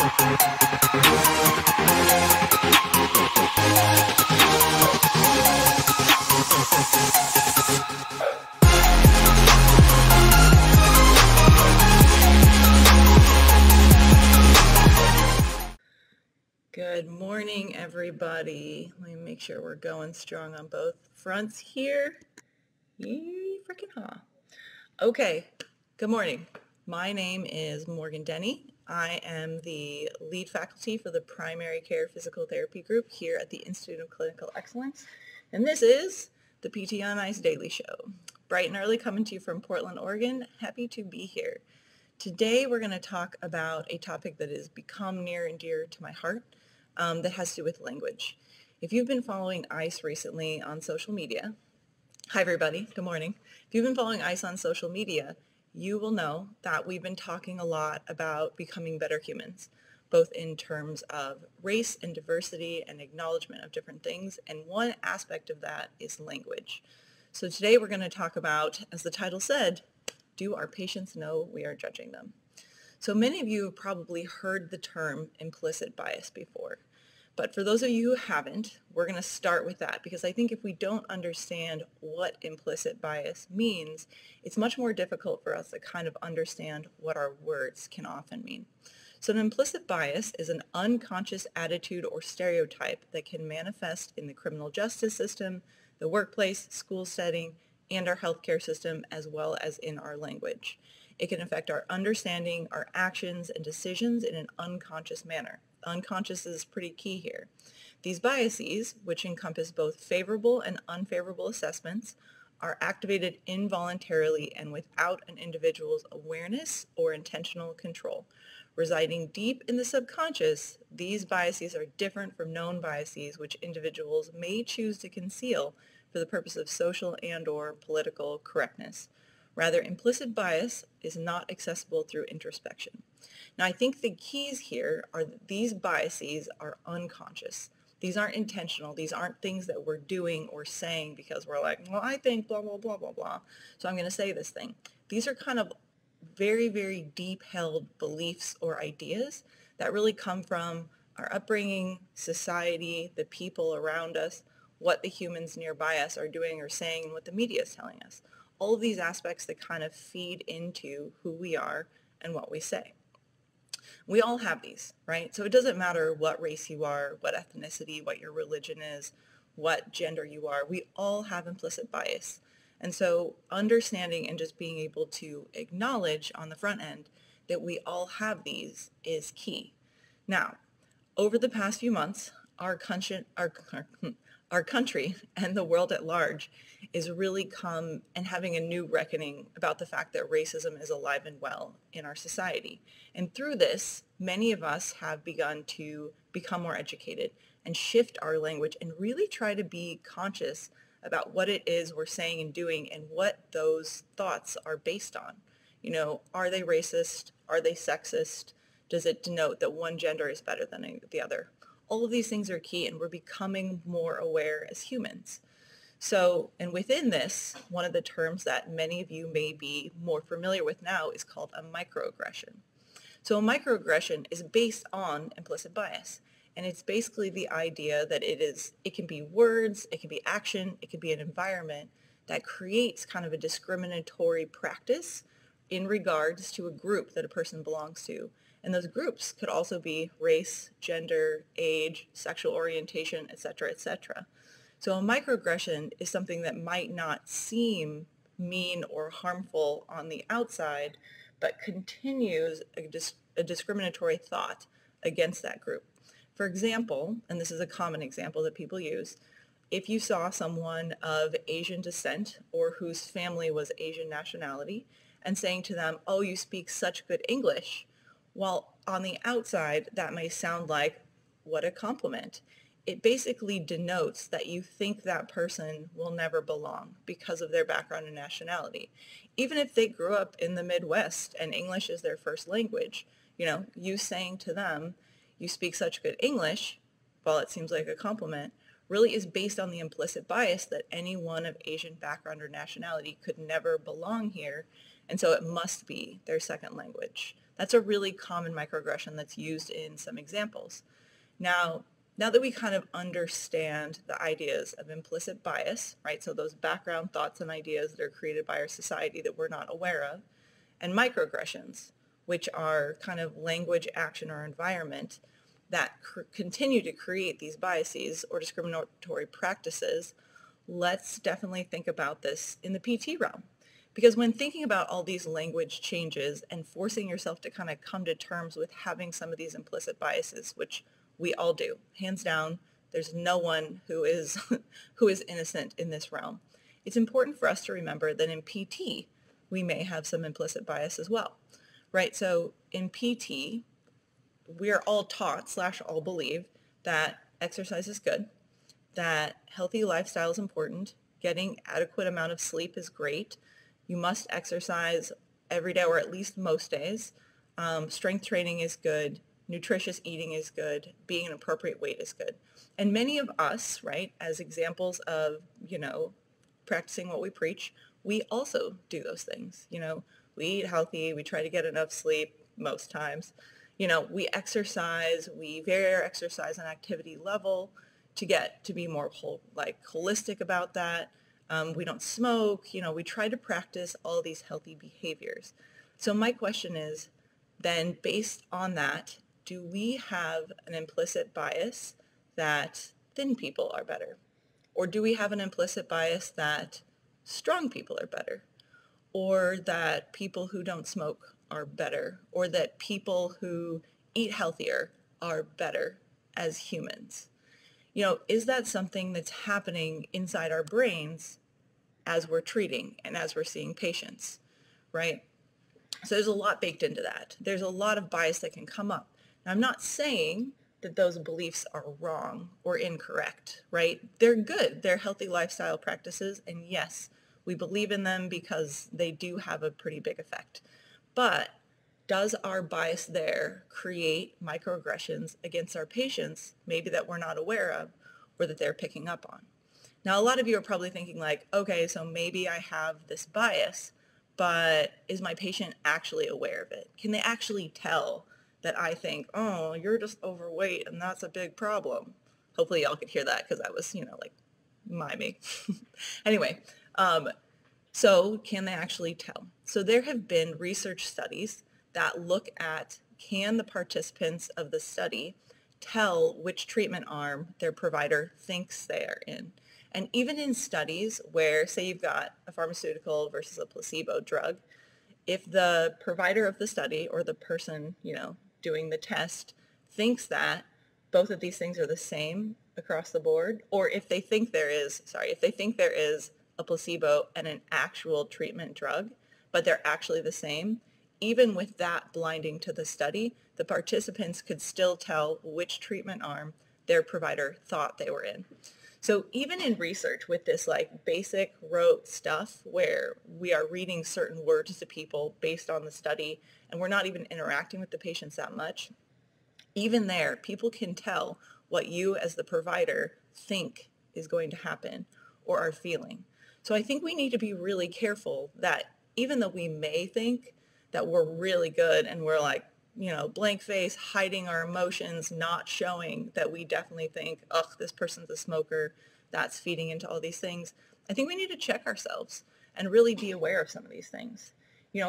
Good morning, everybody. Let me make sure we're going strong on both fronts here. Yee, freaking ha. Okay, good morning. My name is Morgan Denny. I am the lead faculty for the Primary Care Physical Therapy Group here at the Institute of Clinical Excellence. And this is the PT on Ice Daily Show. Bright and early coming to you from Portland, Oregon. Happy to be here. Today we're going to talk about a topic that has become near and dear to my heart. That has to do with language. If you've been following ICE recently on social media, hi everybody, good morning. If you've been following ICE on social media, you will know that we've been talking a lot about becoming better humans, both in terms of race and diversity and acknowledgement of different things, and one aspect of that is language. So today we're going to talk about, as the title said, do our patients know we are judging them? So many of you have probably heard the term implicit bias before. But for those of you who haven't, we're going to start with that because I think if we don't understand what implicit bias means, it's much more difficult for us to kind of understand what our words can often mean. So an implicit bias is an unconscious attitude or stereotype that can manifest in the criminal justice system, the workplace, school setting, and our healthcare system, as well as in our language. It can affect our understanding, our actions, and decisions in an unconscious manner. Unconscious is pretty key here. These biases, which encompass both favorable and unfavorable assessments, are activated involuntarily and without an individual's awareness or intentional control. Residing deep in the subconscious, these biases are different from known biases which individuals may choose to conceal for the purpose of social and/or political correctness. Rather, implicit bias is not accessible through introspection. Now, I think the keys here are that these biases are unconscious. These aren't intentional. These aren't things that we're doing or saying because we're like, well, I think blah, blah, blah, blah, blah, so I'm going to say this thing. These are kind of very, very deep-held beliefs or ideas that really come from our upbringing, society, the people around us, what the humans nearby us are doing or saying, and what the media is telling us. All of these aspects that kind of feed into who we are and what we say. We all have these, right? So it doesn't matter what race you are, what ethnicity, what your religion is, what gender you are. We all have implicit bias. And so understanding and just being able to acknowledge on the front end that we all have these is key. Now, over the past few months, our country and the world at large is really come and having a new reckoning about the fact that racism is alive and well in our society. And through this, many of us have begun to become more educated and shift our language and really try to be conscious about what it is we're saying and doing and what those thoughts are based on. You know, are they racist? Are they sexist? Does it denote that one gender is better than the other? All of these things are key, and we're becoming more aware as humans. So, and within this, one of the terms that many of you may be more familiar with now is called a microaggression. So a microaggression is based on implicit bias, and it's basically the idea that it can be words, it can be action, it can be an environment that creates kind of a discriminatory practice in regards to a group that a person belongs to. And those groups could also be race, gender, age, sexual orientation, etc., etc. So a microaggression is something that might not seem mean or harmful on the outside, but continues a discriminatory thought against that group. For example, and this is a common example that people use, if you saw someone of Asian descent or whose family was Asian nationality and saying to them, oh, you speak such good English, while on the outside, that may sound like, what a compliment. It basically denotes that you think that person will never belong because of their background and nationality. Even if they grew up in the Midwest and English is their first language, you know, you saying to them, you speak such good English, while it seems like a compliment, really is based on the implicit bias that anyone of Asian background or nationality could never belong here, and so it must be their second language. That's a really common microaggression that's used in some examples. Now that we kind of understand the ideas of implicit bias, right? So those background thoughts and ideas that are created by our society that we're not aware of, and microaggressions, which are kind of language, action, or environment that continue to create these biases or discriminatory practices, let's definitely think about this in the PT realm. Because when thinking about all these language changes and forcing yourself to kind of come to terms with having some of these implicit biases, which we all do, hands down, there's no one who is who is innocent in this realm. It's important for us to remember that in PT, we may have some implicit bias as well, right? So in PT, we are all taught / all believe that exercise is good, that healthy lifestyle is important, getting adequate amount of sleep is great, you must exercise every day or at least most days, strength training is good, nutritious eating is good, being an appropriate weight is good. And many of us, right, as examples of, practicing what we preach, we also do those things. We eat healthy, we try to get enough sleep most times. We exercise, we vary our exercise and activity level to get to be more holistic about that. We don't smoke, we try to practice all these healthy behaviors. So my question is, then based on that, do we have an implicit bias that thin people are better? Or do we have an implicit bias that strong people are better? Or that people who don't smoke are better? Or that people who eat healthier are better as humans? Is that something that's happening inside our brains as we're treating and as we're seeing patients, right? So there's a lot baked into that. There's a lot of bias that can come up. Now, I'm not saying that those beliefs are wrong or incorrect, right? They're good. They're healthy lifestyle practices, and yes, we believe in them because they do have a pretty big effect. But does our bias there create microaggressions against our patients, maybe that we're not aware of or that they're picking up on? Now, a lot of you are probably thinking like, okay, so maybe I have this bias, but is my patient actually aware of it? Can they actually tell that I think, oh, you're just overweight and that's a big problem? Hopefully y'all could hear that because I was, miming. Anyway, so can they actually tell? So there have been research studies that look at, can the participants of the study tell which treatment arm their provider thinks they are in? And even in studies where, say you've got a pharmaceutical versus a placebo drug, if the provider of the study or the person, doing the test thinks that both of these things are the same across the board, or if they think there is a placebo and an actual treatment drug, but they're actually the same, even with that blinding to the study, the participants could still tell which treatment arm their provider thought they were in. So even in research with this basic rote stuff where we are reading certain words to people based on the study and we're not even interacting with the patients that much, even there, people can tell what you as the provider think is going to happen or are feeling. So I think we need to be really careful that even though we may think that we're really good and we're blank face, hiding our emotions, not showing that we definitely think, ugh, this person's a smoker, that's feeding into all these things. I think we need to check ourselves and really be aware of some of these things.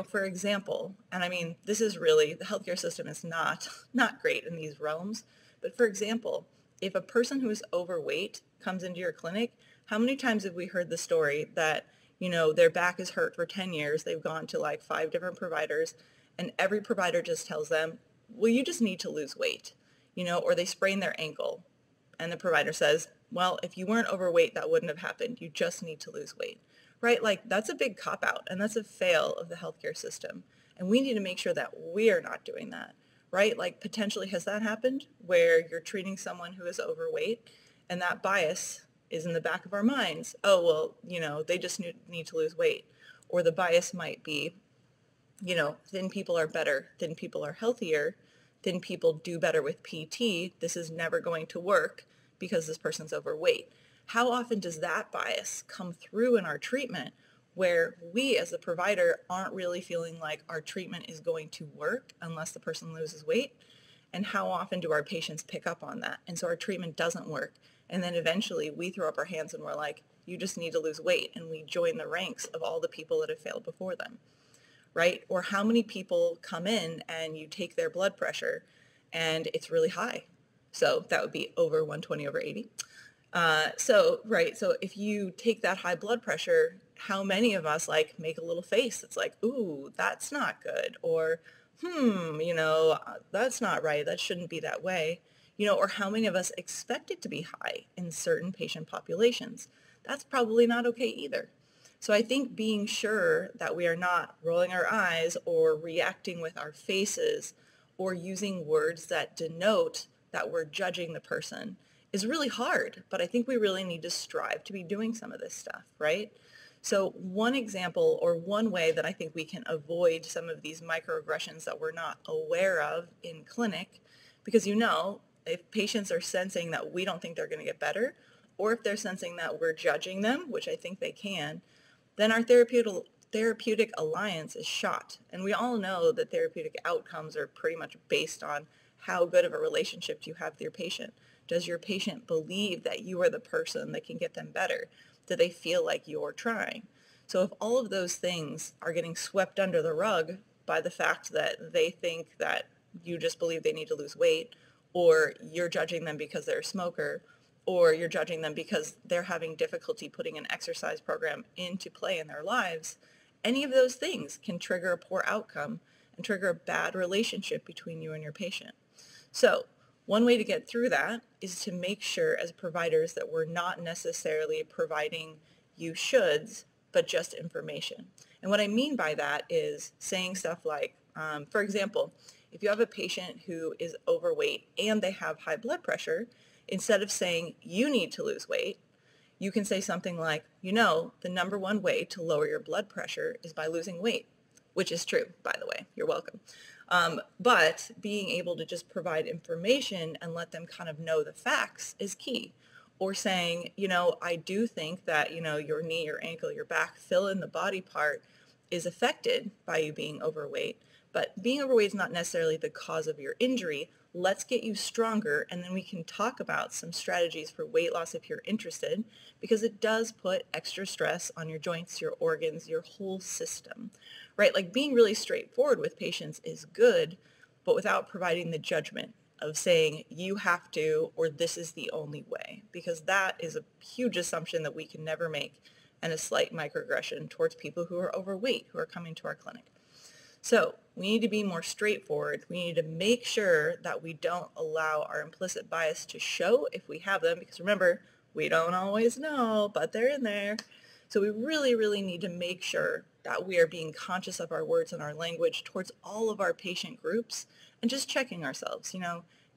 For example, and I mean, this is really, the healthcare system is not great in these realms, but for example, if a person who is overweight comes into your clinic, how many times have we heard the story that, their back is hurt for 10 years, they've gone to 5 different providers, and every provider just tells them, well, you just need to lose weight, or they sprain their ankle. And the provider says, well, if you weren't overweight, that wouldn't have happened. You just need to lose weight, right? That's a big cop-out, and that's a fail of the healthcare system. And we need to make sure that we're not doing that, right? Potentially has that happened where you're treating someone who is overweight and that bias is in the back of our minds. Oh, well, they just need to lose weight. Or the bias might be, thin people are better, thin people are healthier, thin people do better with PT. This is never going to work because this person's overweight. How often does that bias come through in our treatment where we as the provider aren't really feeling like our treatment is going to work unless the person loses weight. And how often do our patients pick up on that? And so our treatment doesn't work. And then eventually we throw up our hands and we're like, you just need to lose weight. And we join the ranks of all the people that have failed before them, right? Or how many people come in and you take their blood pressure and it's really high. So that would be over 120/80. So if you take that high blood pressure, how many of us like make a little face that's like, ooh, that's not good, or that's not right, that shouldn't be that way, or how many of us expect it to be high in certain patient populations? That's probably not okay either. So I think being sure that we are not rolling our eyes or reacting with our faces or using words that denote that we're judging the person is really hard, but I think we really need to strive to be doing some of this stuff, right? So one example or one way that I think we can avoid some of these microaggressions that we're not aware of in clinic, because if patients are sensing that we don't think they're going to get better, or if they're sensing that we're judging them, which I think they can, then our therapeutic alliance is shot. And we all know that therapeutic outcomes are pretty much based on how good of a relationship you have with your patient. Does your patient believe that you are the person that can get them better? Do they feel like you're trying? So if all of those things are getting swept under the rug by the fact that they think that you just believe they need to lose weight, or you're judging them because they're a smoker, or you're judging them because they're having difficulty putting an exercise program into play in their lives, any of those things can trigger a poor outcome and trigger a bad relationship between you and your patient. So one way to get through that is to make sure as providers that we're not necessarily providing you shoulds, but just information. And what I mean by that is saying stuff like, for example, if you have a patient who is overweight and they have high blood pressure, instead of saying you need to lose weight, you can say something like, the number one way to lower your blood pressure is by losing weight, which is true, by the way. You're welcome. But being able to just provide information and let them kind of know the facts is key. Or saying, I do think that, your knee, your ankle, your back, fill in the body part is affected by you being overweight. But being overweight is not necessarily the cause of your injury. Let's get you stronger, and then we can talk about some strategies for weight loss if you're interested, because it does put extra stress on your joints, your organs, your whole system, right? Like being really straightforward with patients is good, but without providing the judgment of saying you have to, or this is the only way, because that is a huge assumption that we can never make, and a slight microaggression towards people who are overweight who are coming to our clinic. So we need to be more straightforward. We need to make sure that we don't allow our implicit bias to show if we have them, because remember, we don't always know, but they're in there. So we really, really need to make sure that we are being conscious of our words and our language towards all of our patient groups, and just checking ourselves,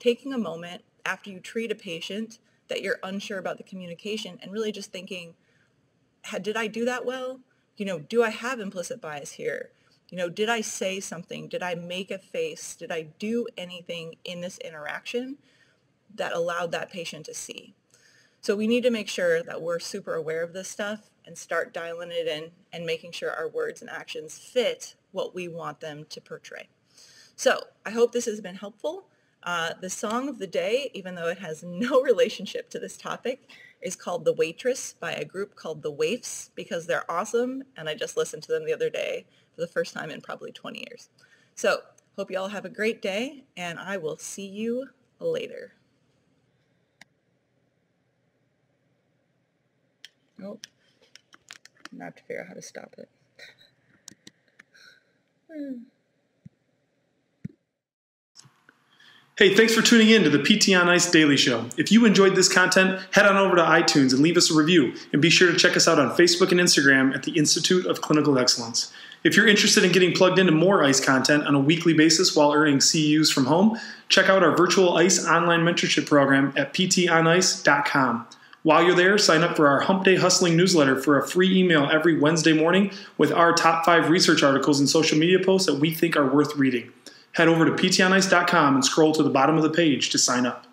taking a moment after you treat a patient that you're unsure about the communication and really just thinking, did I do that well? Do I have implicit bias here? Did I say something? Did I make a face? Did I do anything in this interaction that allowed that patient to see? So we need to make sure that we're super aware of this stuff and start dialing it in and making sure our words and actions fit what we want them to portray. So I hope this has been helpful. The song of the day, even though it has no relationship to this topic, is called The Waitress by a group called The Waifs, because they're awesome, and I just listened to them the other day for the first time in probably 20 years. So hope you all have a great day, and I will see you later. Oh, I have to figure out how to stop it. Hey, thanks for tuning in to the PT on Ice Daily Show. If you enjoyed this content, head on over to iTunes and leave us a review. And be sure to check us out on Facebook and Instagram at the Institute of Clinical Excellence. If you're interested in getting plugged into more ICE content on a weekly basis while earning CEUs from home, check out our virtual ICE online mentorship program at ptonice.com. While you're there, sign up for our Hump Day Hustling newsletter for a free email every Wednesday morning with our top 5 research articles and social media posts that we think are worth reading. Head over to ptonice.com and scroll to the bottom of the page to sign up.